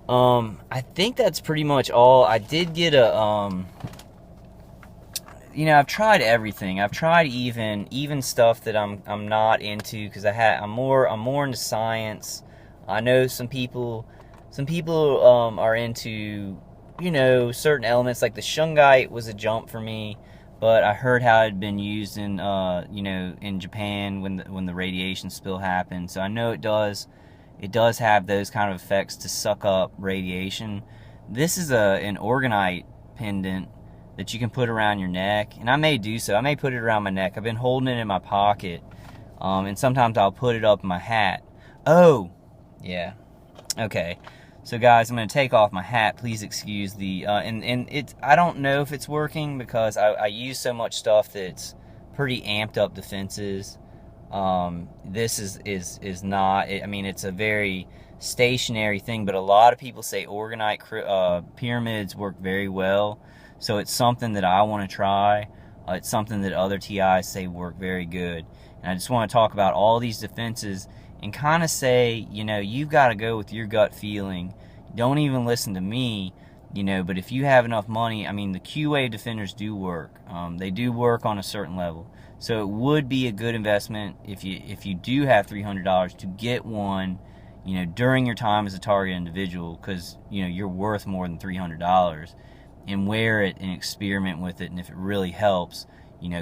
I think that's pretty much all. I did get a, I've tried everything. I've tried even stuff that I'm not into, because I'm more into science. I know some people are into, certain elements. Like the shungite was a jump for me, but I heard how it had been used in in Japan when the radiation spill happened. So I know it does have those kind of effects to suck up radiation. This is an orgonite pendant that you can put around your neck, and I may do so. I may put it around my neck. I've been holding it in my pocket, and sometimes I'll put it up in my hat. Oh, yeah. Okay. So guys, I'm going to take off my hat. Please excuse the, and it's, I don't know if it's working because I use so much stuff that's pretty amped up defenses. This is not, I mean, it's a very stationary thing, but a lot of people say orgonite pyramids work very well. So it's something that I want to try. It's something that other TIs say work very good. And I just want to talk about all these defenses and kind of say, you've got to go with your gut feeling. Don't even listen to me, but if you have enough money, I mean, the Q-Wave defenders do work. They do work on a certain level. So it would be a good investment if you do have $300 to get one, during your time as a target individual, because, you're worth more than $300, and wear it and experiment with it. And if it really helps,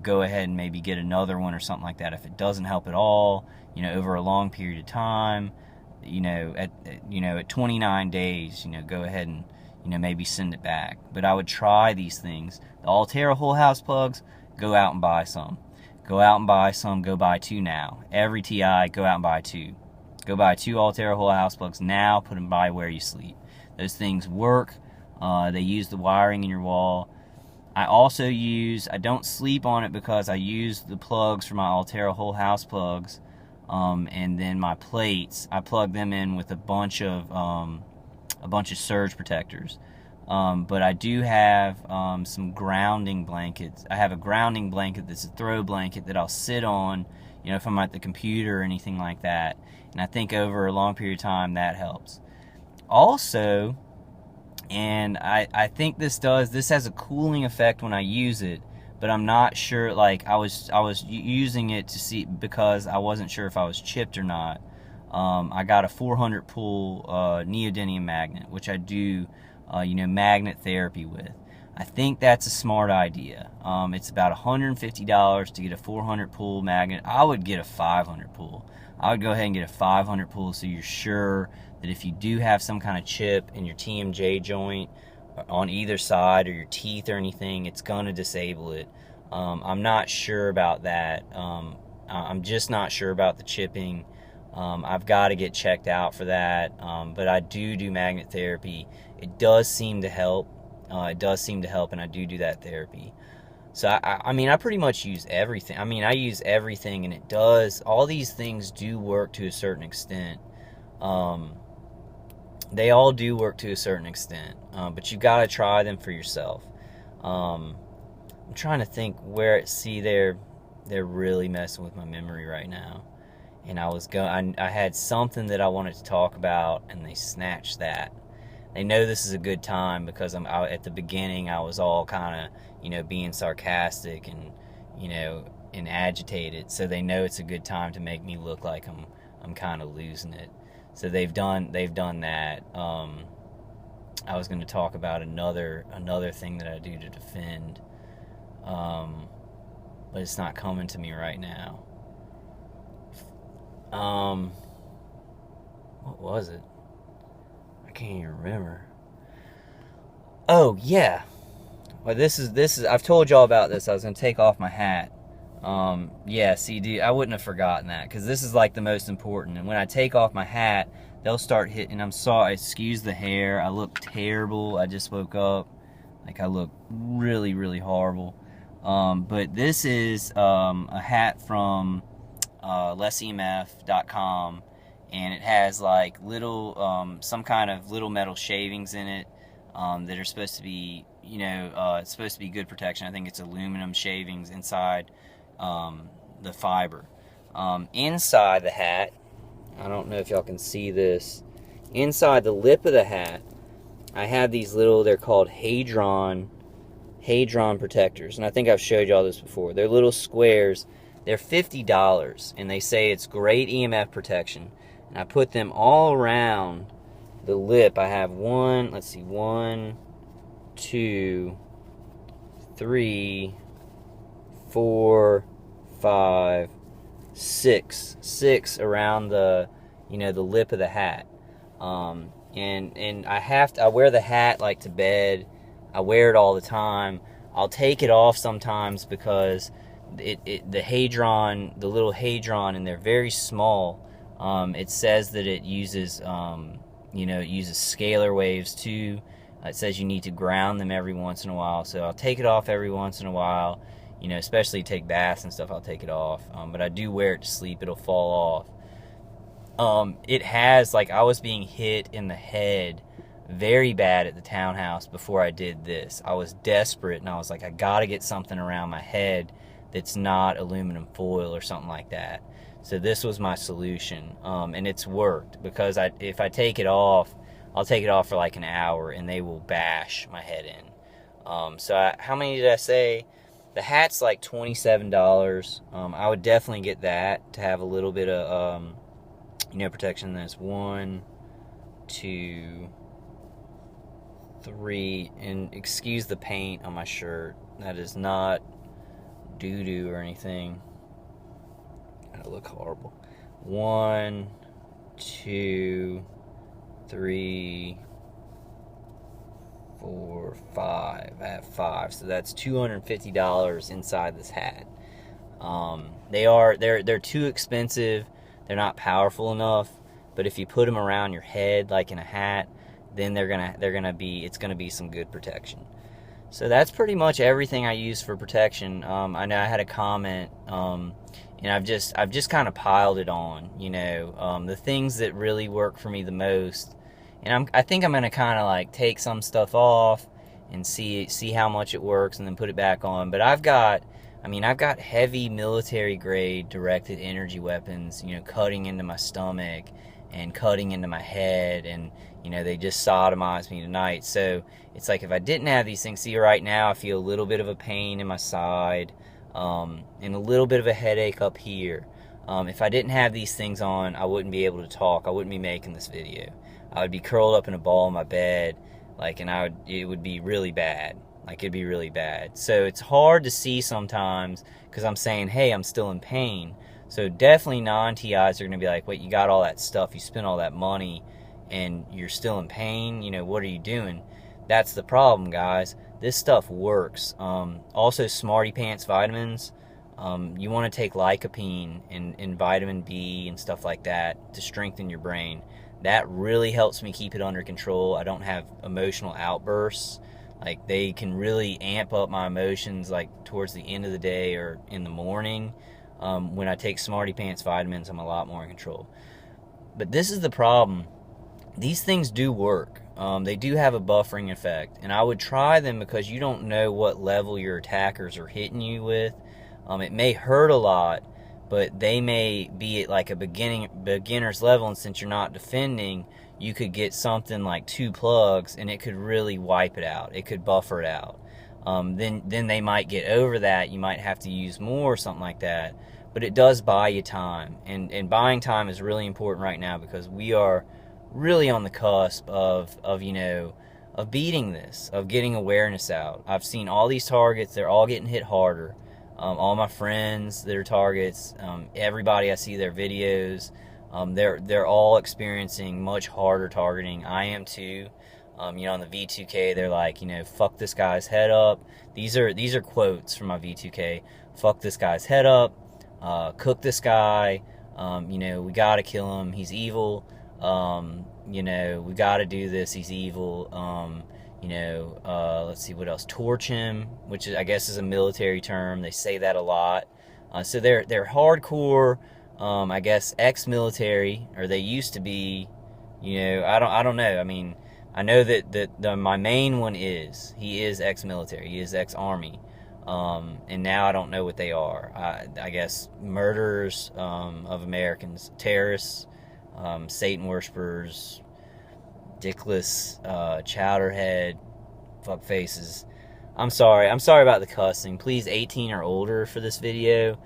go ahead and maybe get another one or something like that. If it doesn't help at all, over a long period of time, at 29 days, go ahead and, maybe send it back. But I would try these things. The Altera whole house plugs, go out and buy some. Go out and buy some. Go buy 2 now. Every TI, go out and buy 2. Go buy 2 Altera whole house plugs now. Put them by where you sleep. Those things work. They use the wiring in your wall. I don't sleep on it because I use the plugs for my Altera whole house plugs, and then my plates, I plug them in with a bunch of surge protectors. But I do have some grounding blankets. I have a grounding blanket that's a throw blanket that I'll sit on, if I'm at the computer or anything like that. And I think over a long period of time that helps. Also, and I think this has a cooling effect when I use it, but I'm not sure. Like I was using it to see, because I wasn't sure if I was chipped or not. I got a 400 pull neodymium magnet, which I do magnet therapy with. I think that's a smart idea. It's about $150 to get a 400 pull magnet. I would get a 500 pull. I would go ahead and get a 500 pull, so you're sure that if you do have some kind of chip in your TMJ joint on either side, or your teeth or anything, it's going to disable it. I'm not sure about that. I'm just not sure about the chipping. I've got to get checked out for that. But I do magnet therapy. It does seem to help. And I do that therapy. So I pretty much use everything. I use everything, and it does. All these things do work to a certain extent. They all do work to a certain extent, but you got to try them for yourself. I'm trying to think they're really messing with my memory right now. And I had something that I wanted to talk about, and they snatched that. They know this is a good time because at the beginning I was all kind of, being sarcastic and, and agitated. So they know it's a good time to make me look like I'm kind of losing it. So they've done that. I was going to talk about another thing that I do to defend, but it's not coming to me right now. What was it? I can't even remember. Oh yeah. Well, this is. I've told y'all about this. I was going to take off my hat. Yeah, see, dude, I wouldn't have forgotten that, because this is like the most important. And when I take off my hat, they'll start hitting. I'm sorry, excuse the hair. I look terrible. I just woke up. Like, I look really, really horrible. But this is a hat from lessemf.com, and it has like little, some kind of little metal shavings in it that are supposed to be, it's supposed to be good protection. I think it's aluminum shavings inside the fiber. Inside the hat, I don't know if y'all can see this, inside the lip of the hat, I have these little, they're called Hadron protectors, and I think I've showed y'all this before. They're little squares. They're $50, and they say it's great EMF protection. And I put them all around the lip. I have one, let's see, 1, 2, 3, 4, 5, 6 around the, the lip of the hat. And I wear the hat like to bed. I wear it all the time. I'll take it off sometimes because the little hadron, and they're very small. It says that it uses, it uses scalar waves too. It says you need to ground them every once in a while. So I'll take it off every once in a while. Especially take baths and stuff, I'll take it off. But I do wear it to sleep. It'll fall off. It has, I was being hit in the head very bad at the townhouse before I did this. I was desperate, and I was like, I gotta get something around my head that's not aluminum foil or something like that. So this was my solution, and it's worked, because if I take it off, I'll take it off for like an hour, and they will bash my head in. How many did I say? The hat's like $27. I would definitely get that to have a little bit of protection. That's 1, 2, 3, and excuse the paint on my shirt. That is not doo-doo or anything. I look horrible. 1, 2, 3, 4, 5. I have 5, so that's $250 inside this hat. They're too expensive. They're not powerful enough. But if you put them around your head like in a hat, then it's gonna be some good protection. So that's pretty much everything I use for protection. I know I had a comment, and I've just kind of piled it on. The things that really work for me the most. And I think I'm gonna kind of take some stuff off and see how much it works, and then put it back on. But I've got heavy military grade directed energy weapons, cutting into my stomach and cutting into my head, and they just sodomized me tonight. So it's like, if I didn't have these things, see, right now I feel a little bit of a pain in my side, and a little bit of a headache up here. If I didn't have these things on, I wouldn't be able to talk. I wouldn't be making this video. I would be curled up in a ball in my bed, and it would be really bad. It'd be really bad. So it's hard to see sometimes, because I'm saying, hey, I'm still in pain. So definitely non-TIs are going to be like, wait, you got all that stuff, you spent all that money, and you're still in pain? What are you doing? That's the problem, guys. This stuff works. Also, Smarty Pants vitamins. You want to take lycopene and vitamin B and stuff like that to strengthen your brain. That really helps me keep it under control. I don't have emotional outbursts. They can really amp up my emotions towards the end of the day or in the morning. When I take Smarty Pants vitamins, I'm a lot more in control. But this is the problem. These things do work. They do have a buffering effect, and I would try them, because you don't know what level your attackers are hitting you with. It may hurt a lot, but they may be at a beginner's level, and since you're not defending, you could get something like 2 plugs, and it could really wipe it out. It could buffer it out. Then they might get over that. You might have to use more or something like that. But it does buy you time, and buying time is really important right now, because we are really on the cusp of beating this, of getting awareness out. I've seen all these targets. They're all getting hit harder. All my friends that are targets, everybody I see their videos, they're all experiencing much harder targeting. I am too. On the V2K, they're like, fuck this guy's head up. These are quotes from my V2K. Fuck this guy's head up. Cook this guy. We gotta kill him. He's evil. We gotta do this. He's evil. Let's see what else. Torch him, which I guess is a military term. They say that a lot. So they're hardcore. I guess ex-military, or they used to be. I don't know. I know that my main one is, he is ex-military. He is ex-army. And now I don't know what they are. I guess murderers of Americans, terrorists, Satan worshipers, dickless, chowderhead, fuck faces. I'm sorry about the cussing. Please 18 or older for this video.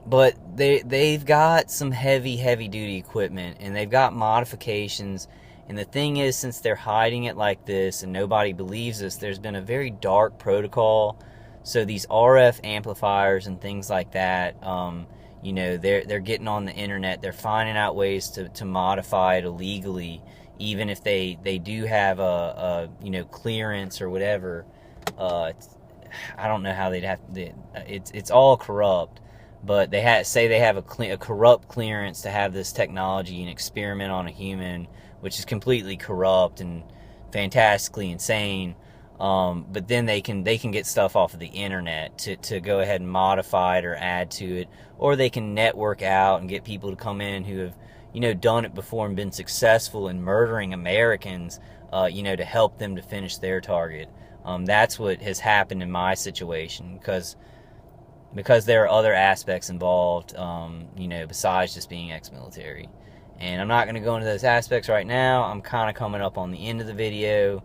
But they've got some heavy duty equipment, and they've got modifications. And the thing is, since they're hiding it like this and nobody believes us, there's been a very dark protocol. So these RF amplifiers and things like that, you know, they're getting on the internet. They're finding out ways to modify it illegally, even if they do have a you know, clearance or whatever. I don't know how they'd have to, it's all corrupt. But they have a corrupt clearance to have this technology and experiment on a human, which is completely corrupt and fantastically insane. But then they can get stuff off of the internet to go ahead and modify it or add to it, or they can network out and get people to come in who have, you know, done it before and been successful in murdering Americans, you know, to help them to finish their target. That's what has happened in my situation, because there are other aspects involved, you know, besides just being ex-military. And I'm not going to go into those aspects right now. I'm kind of coming up on the end of the video.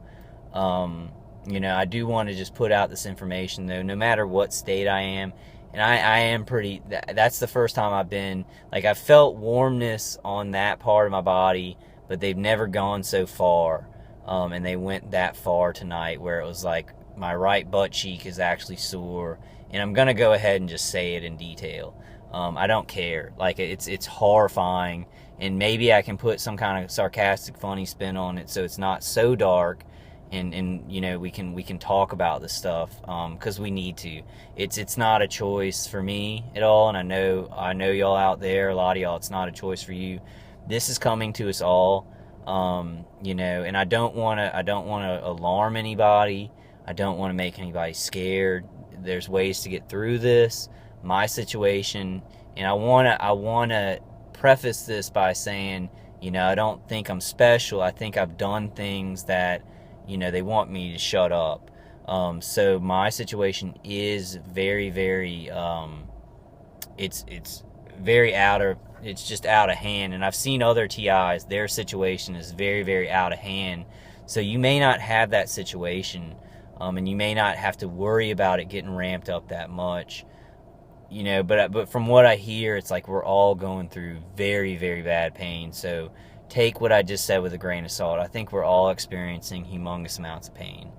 You know, I do want to just put out this information, though, no matter what state I am. And I am pretty, that's the first time I've been, like, I felt warmness on that part of my body, but they've never gone so far. And they went that far tonight, where it was like my right butt cheek is actually sore. And I'm going to go ahead and just say it in detail. I don't care. Like, it's horrifying. And maybe I can put some kind of sarcastic, funny spin on it so it's not so dark. And you know, we can talk about this stuff, because we need to. It's not a choice for me at all. And I know y'all out there, a lot of y'all, it's not a choice for you. This is coming to us all. You know, and I don't want to alarm anybody. I don't want to make anybody scared. There's ways to get through this, my situation, and I want to preface this by saying, you know, I don't think I'm special. I think I've done things that, you know, they want me to shut up. So my situation is very, it's just out of hand. And I've seen other TIs, their situation is very out of hand. So you may not have that situation. And you may not have to worry about it getting ramped up that much, you know, but from what I hear, it's like we're all going through very bad pain. So take what I just said with a grain of salt. I think we're all experiencing humongous amounts of pain.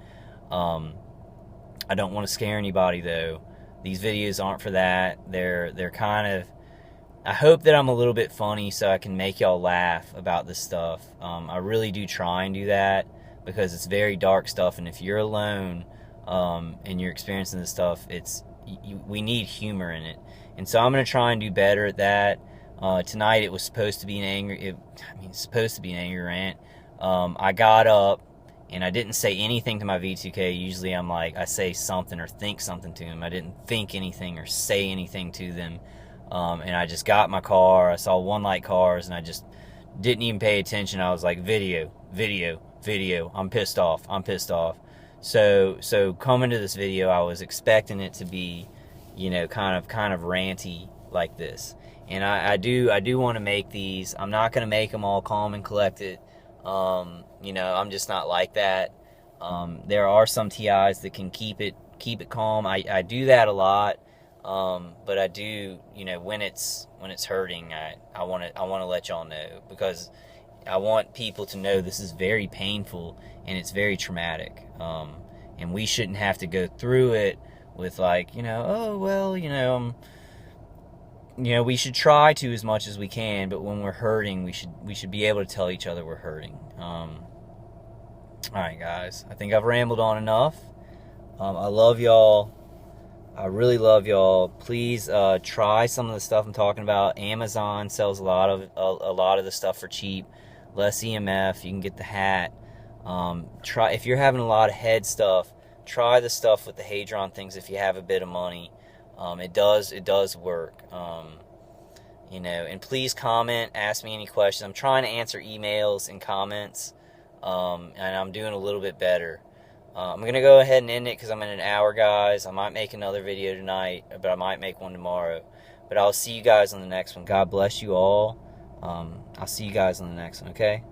I don't want to scare anybody, though. These videos aren't for that. They're kind of, I hope that I'm a little bit funny so I can make y'all laugh about this stuff. I really do try and do that, because it's very dark stuff, and if you're alone and you're experiencing this stuff, we need humor in it. And so I'm going to try and do better at that. Tonight it was supposed to be it's supposed to be an angry rant. I got up and I didn't say anything to my V2K. Usually I'm like, I say something or think something to them. I didn't think anything or say anything to them. And I just got in my car. I saw one light cars, and I just didn't even pay attention. I was like, video. I'm pissed off. So coming to this video, I was expecting it to be, you know, kind of ranty like this. And I do want to make these. I'm not going to make them all calm and collected. You know, I'm just not like that. There are some TIs that can keep it calm. I do that a lot. But I do, you know, when it's hurting, I want to let y'all know, because I want people to know this is very painful and it's very traumatic. And we shouldn't have to go through it with, like, you know, oh, well, you know, we should try to as much as we can, but when we're hurting, we should be able to tell each other we're hurting. All right, guys, I think I've rambled on enough. I love y'all. I really love y'all. Please try some of the stuff I'm talking about. Amazon sells a lot of the stuff for cheap. Less EMF. You can get the hat. Try, if you're having a lot of head stuff, try the stuff with the Hadron things if you have a bit of money. It does work. You know, and please comment, ask me any questions. I'm trying to answer emails and comments, and I'm doing a little bit better. I'm going to go ahead and end it because I'm in an hour, guys. I might make another video tonight, but I might make one tomorrow. But I'll see you guys on the next one. God bless you all. I'll see you guys on the next one, okay?